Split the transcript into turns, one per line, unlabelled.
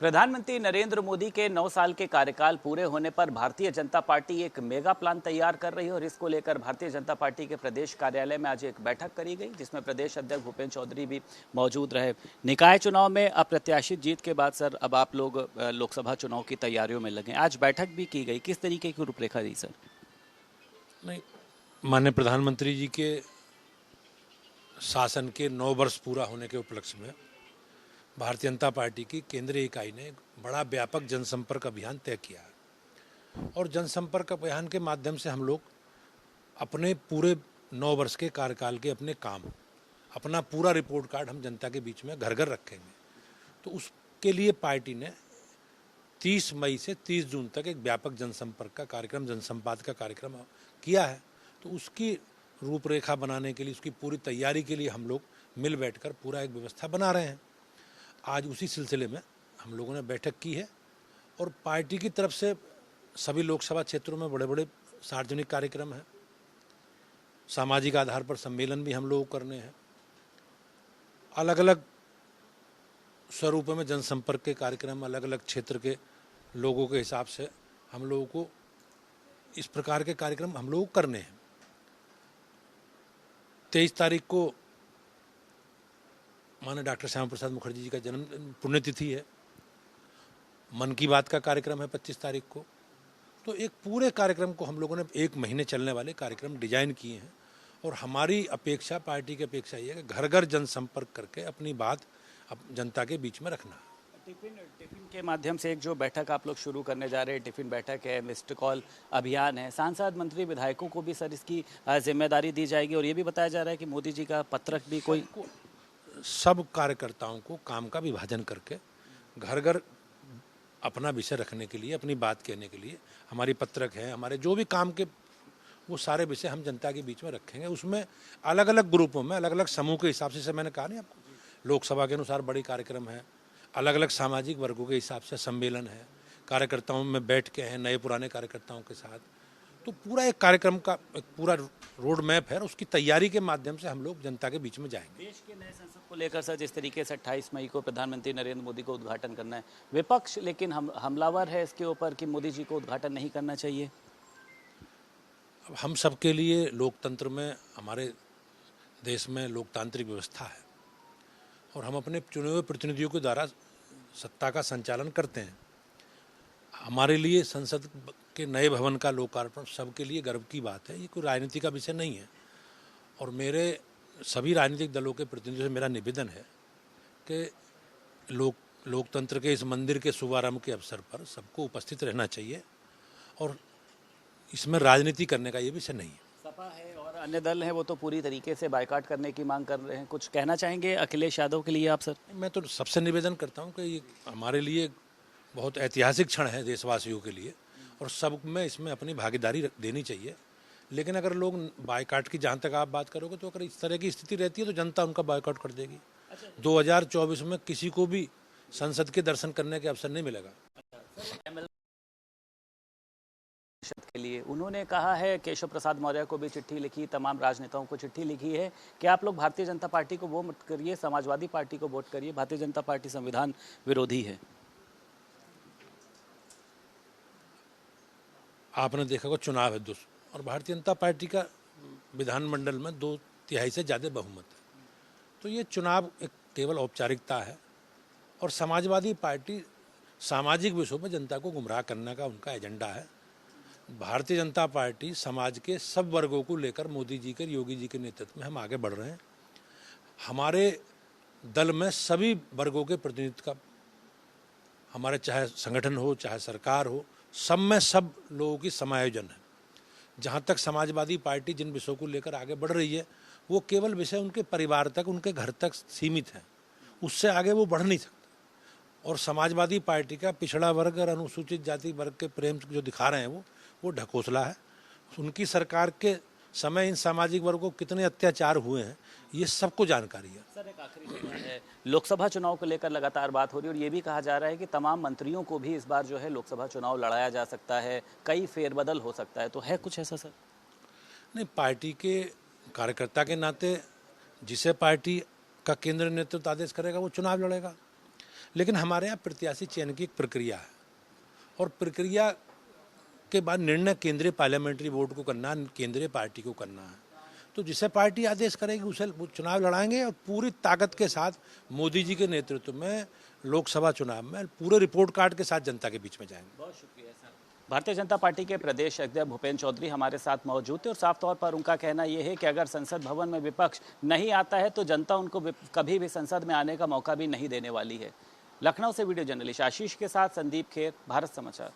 प्रधानमंत्री नरेंद्र मोदी के 9 साल के कार्यकाल पूरे होने पर भारतीय जनता पार्टी एक मेगा प्लान तैयार कर रही है और इसको लेकर भारतीय जनता पार्टी के प्रदेश कार्यालय में आज एक बैठक करी गई, जिसमें प्रदेश अध्यक्ष भूपेंद्र चौधरी भी मौजूद रहे। निकाय चुनाव में अप्रत्याशित जीत के बाद सर अब आप लोग लोकसभा चुनाव की तैयारियों में लगे। आज बैठक भी की गई, किस तरीके की रूपरेखा दी सर?
नहीं, माननीय प्रधानमंत्री जी के शासन के 9 वर्ष पूरा होने के उपलक्ष्य में भारतीय जनता पार्टी की केंद्रीय इकाई ने बड़ा व्यापक जनसंपर्क अभियान तय किया है और जनसंपर्क अभियान के माध्यम से हम लोग अपने पूरे 9 वर्ष के कार्यकाल के अपने काम, अपना पूरा रिपोर्ट कार्ड हम जनता के बीच में घर घर रखेंगे। तो उसके लिए पार्टी ने 30 मई से 30 जून तक एक व्यापक जनसंपर्क का कार्यक्रम, जनसंवाद का कार्यक्रम किया है। तो उसकी रूपरेखा बनाने के लिए, उसकी पूरी तैयारी के लिए हम लोग मिल बैठकर पूरा एक व्यवस्था बना रहे हैं। आज उसी सिलसिले में हम लोगों ने बैठक की है और पार्टी की तरफ से सभी लोकसभा क्षेत्रों में बड़े बड़े सार्वजनिक कार्यक्रम हैं, सामाजिक आधार पर सम्मेलन भी हम लोग करने हैं, अलग अलग स्वरूपों में जनसंपर्क के कार्यक्रम, अलग अलग क्षेत्र के लोगों के हिसाब से हम लोगों को इस प्रकार के कार्यक्रम हम लोग करने हैं। 23 तारीख को माननीय डॉक्टर श्यामा प्रसाद मुखर्जी जी का जन्म पुण्यतिथि है। मन की बात का कार्यक्रम है 25 तारीख को। तो एक पूरे कार्यक्रम को हम लोगों ने 1 महीने चलने वाले कार्यक्रम डिजाइन किए हैं और हमारी अपेक्षा, पार्टी की अपेक्षा ये है कि घर घर जनसंपर्क करके अपनी बात जनता के बीच में रखना।
टिफिन के माध्यम से एक जो बैठक आप लोग शुरू करने जा रहे हैं, टिफिन बैठक है, मिस्ड कॉल अभियान है, सांसद मंत्री विधायकों को भी सर इसकी जिम्मेदारी दी जाएगी और ये भी बताया जा रहा है कि मोदी जी का पत्रक भी कोई
सब कार्यकर्ताओं को काम का विभाजन करके घर घर अपना विषय रखने के लिए, अपनी बात कहने के लिए हमारी पत्रक है, हमारे जो भी काम के वो सारे विषय हम जनता के बीच में रखेंगे। उसमें अलग अलग ग्रुपों में, अलग अलग समूह के हिसाब से मैंने कहा नहीं आपको, लोकसभा के अनुसार बड़ी कार्यक्रम है, अलग अलग सामाजिक वर्गों के हिसाब से सम्मेलन है, कार्यकर्ताओं में बैठ के हैं, नए पुराने कार्यकर्ताओं के साथ। तो पूरा एक कार्यक्रम का एक पूरा रोड मैप है, उसकी तैयारी के माध्यम से हम लोग जनता के बीच में जाएंगे।
देश के नए संसद को लेकर सर जिस तरीके से 28 मई को प्रधानमंत्री नरेंद्र मोदी को उद्घाटन करना है, विपक्ष लेकिन हमलावर है इसके ऊपर कि मोदी जी को उद्घाटन नहीं करना चाहिए।
अब हम सबके लिए लोकतंत्र में, हमारे देश में लोकतांत्रिक व्यवस्था है और हम अपने चुने हुए प्रतिनिधियों के द्वारा सत्ता का संचालन करते हैं। हमारे लिए संसद के नए भवन का लोकार्पण सबके लिए गर्व की बात है, ये कोई राजनीति का विषय नहीं है। और मेरे सभी राजनीतिक दलों के प्रतिनिधियों से मेरा निवेदन है कि लोकतंत्र के इस मंदिर के शुभारंभ के अवसर पर सबको उपस्थित रहना चाहिए और इसमें राजनीति करने का ये विषय नहीं है।
सपा है और अन्य दल हैं, वो तो पूरी तरीके से बायकॉट करने की मांग कर रहे हैं। कुछ कहना चाहेंगे अखिलेश यादव के लिए आप सर?
मैं तो सबसे निवेदन करता हूँ कि ये हमारे लिए बहुत ऐतिहासिक क्षण है देशवासियों के लिए और सब में इसमें अपनी भागीदारी देनी चाहिए। लेकिन अगर लोग बायकॉट की, जहाँ तक आप बात करोगे, तो अगर इस तरह की स्थिति रहती है तो जनता उनका बायकॉट कर देगी। 2024 में किसी को भी संसद के दर्शन करने के अवसर नहीं मिलेगा।
के लिए उन्होंने कहा है, केशव प्रसाद मौर्य को भी चिट्ठी लिखी, तमाम राजनेताओं को चिट्ठी लिखी है कि आप लोग भारतीय जनता पार्टी को वोट मत करिए, समाजवादी पार्टी को वोट करिए, भारतीय जनता पार्टी संविधान विरोधी है।
आपने देखा को चुनाव है और भारतीय जनता पार्टी का विधानमंडल में 2/3 से ज़्यादा बहुमत है। तो ये चुनाव एक केवल औपचारिकता है और समाजवादी पार्टी सामाजिक विषयों में जनता को गुमराह करने का उनका एजेंडा है। भारतीय जनता पार्टी समाज के सब वर्गों को लेकर मोदी जी के, योगी जी के नेतृत्व में हम आगे बढ़ रहे हैं। हमारे दल में सभी वर्गों के प्रतिनिधित्व का, हमारे चाहे संगठन हो चाहे सरकार हो, सब में सब लोगों की समायोजन है। जहाँ तक समाजवादी पार्टी जिन विषयों को लेकर आगे बढ़ रही है वो केवल विषय उनके परिवार तक, उनके घर तक सीमित है, उससे आगे वो बढ़ नहीं सकता। और समाजवादी पार्टी का पिछड़ा वर्ग और अनुसूचित जाति वर्ग के प्रेम जो दिखा रहे हैं वो ढकोसला है। उनकी सरकार के समय इन सामाजिक वर्गों को कितने अत्याचार हुए हैं ये सबको जानकारी है।
सर एक आखिरी सवाल है, लोकसभा चुनाव को लेकर लगातार बात हो रही है और ये भी कहा जा रहा है कि तमाम मंत्रियों को भी इस बार जो है लोकसभा चुनाव लड़ाया जा सकता है, कई फेरबदल हो सकता है, तो है कुछ ऐसा सर?
नहीं, पार्टी के कार्यकर्ता के नाते जिसे पार्टी का केंद्र नेतृत्व आदेश करेगा वो चुनाव लड़ेगा। लेकिन हमारे यहाँ प्रत्याशी चयन की एक प्रक्रिया है और प्रक्रिया के बाद निर्णय केंद्रीय पार्लियामेंट्री बोर्ड को करना, केंद्रीय पार्टी को करना है। तो जिसे पार्टी आदेश करेगी उसे चुनाव लड़ाएंगे और पूरी ताकत के साथ मोदी जी के नेतृत्व में लोकसभा चुनाव में पूरे रिपोर्ट कार्ड के साथ जनता के बीच में जाएंगे।
बहुत शुक्रिया सर। भारतीय जनता पार्टी के प्रदेश अध्यक्ष भूपेंद्र चौधरी हमारे साथ मौजूद थे और साफ तौर पर उनका कहना यह है कि अगर संसद भवन में विपक्ष नहीं आता है तो जनता उनको कभी भी संसद में आने का मौका भी नहीं देने वाली है। लखनऊ से वीडियो जर्नलिस्ट आशीष के साथ संदीप खेर, भारत समाचार।